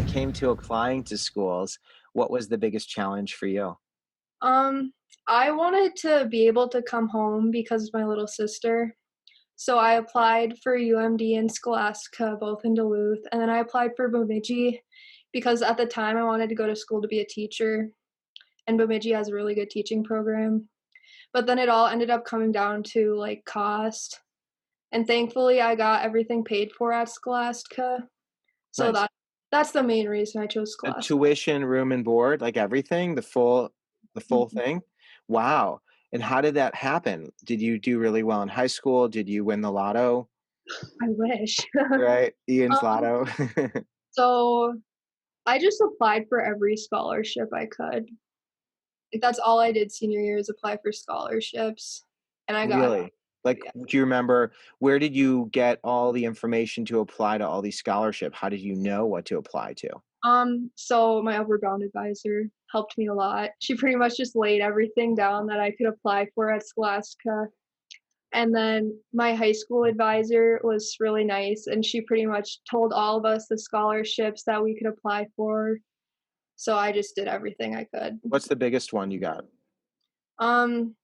came to applying to schools, what was the biggest challenge for you? Um, I wanted to be able to come home because of my little sister. So I applied for UMD and Scholastica, both in Duluth, and then I applied for Bemidji because at the time I wanted to go to school to be a teacher, and Bemidji has a really good teaching program. But then it all ended up coming down to like cost, and thankfully I got everything paid for at Scholastica. So Nice. that's the main reason I chose Scholastica. Tuition, room and board, like everything, the full Mhm. thing? Wow. And how did that happen? Did you do really well in high school? Did you win the lotto? I wish. Right? Ian's Um, lotto. so I just applied for every scholarship I could. Like, that's all I did senior year is apply for scholarships, and I got Really? Like, yeah. do you remember where did you get all the information to apply to all these scholarship? How did you know what to apply to? So my upward bound advisor helped me a lot. She pretty much just laid everything down that I could apply for at Scholastica. And then my high school advisor was really nice, and she pretty much told all of us the scholarships that we could apply for. So I just did everything I could. What's the biggest one you got? Um,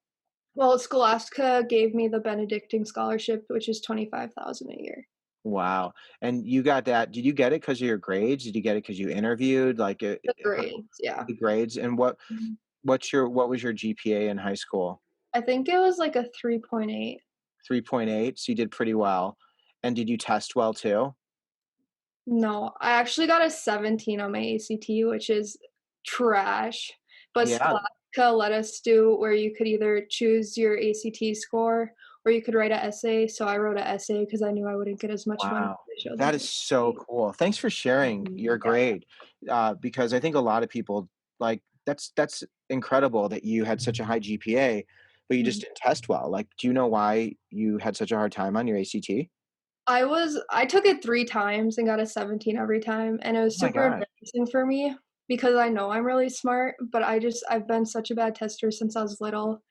well, Scholastica gave me the Benedictine scholarship, which is 25,000 a year. Wow. And you got that did you get it because of your grades? Did you get it because you interviewed? Like, The grades, yeah. the grades? And Mhm. what was your GPA in high school? I think it was like a 3.8. 3.8, so you did pretty well. And did you test well too? No, I actually got a 17 on my ACT, which is trash, but Yeah. Scholastica let us do where you could either choose your ACT score or you could write an essay, so I wrote an essay because I knew I wouldn't get as much money Wow. if I showed the That is so GPA. cool. Thanks for sharing your Yeah. grade, because I think a lot of people, like, that's incredible that you had such a high GPA, but you just Mhm. didn't test well. Like, do you know why you had such a hard time on your ACT? I took it 3 times and got a 17 every time, and it Oh was my super gosh. embarrassing for me because I know I'm really smart, but I've been such a bad tester since I was little,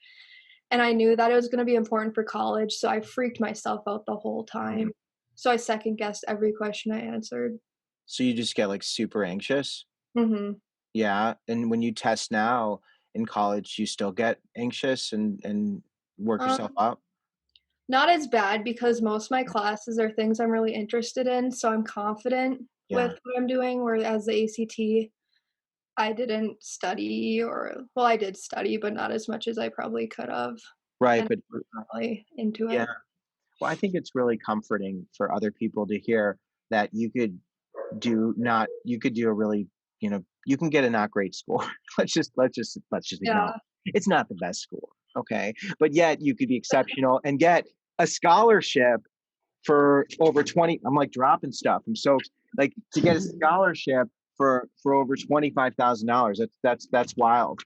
and I knew that it was gonna be important for college, so I freaked myself out the whole Mhm. time. So I second guessed every question I answered. So you just get, like, super anxious? Mhm. Yeah, and when you test now in college, you still get anxious and work yourself Um, up? Not as bad because most of my classes are things I'm really interested in, so I'm confident with Yeah. what I'm doing, whereas the ACT, I didn't study I did study, but not as much as I probably could have, Right, and but I'm not really into yeah. it. Well, I think it's really comforting for other people to hear that you could do a really, you can get a not great score. Let's just acknowledge Yeah. it's not the best score, okay? But yet you could be exceptional and get a scholarship for over 20. I'm like dropping stuff. I'm so like to get a scholarship for over $25,000. That's wild.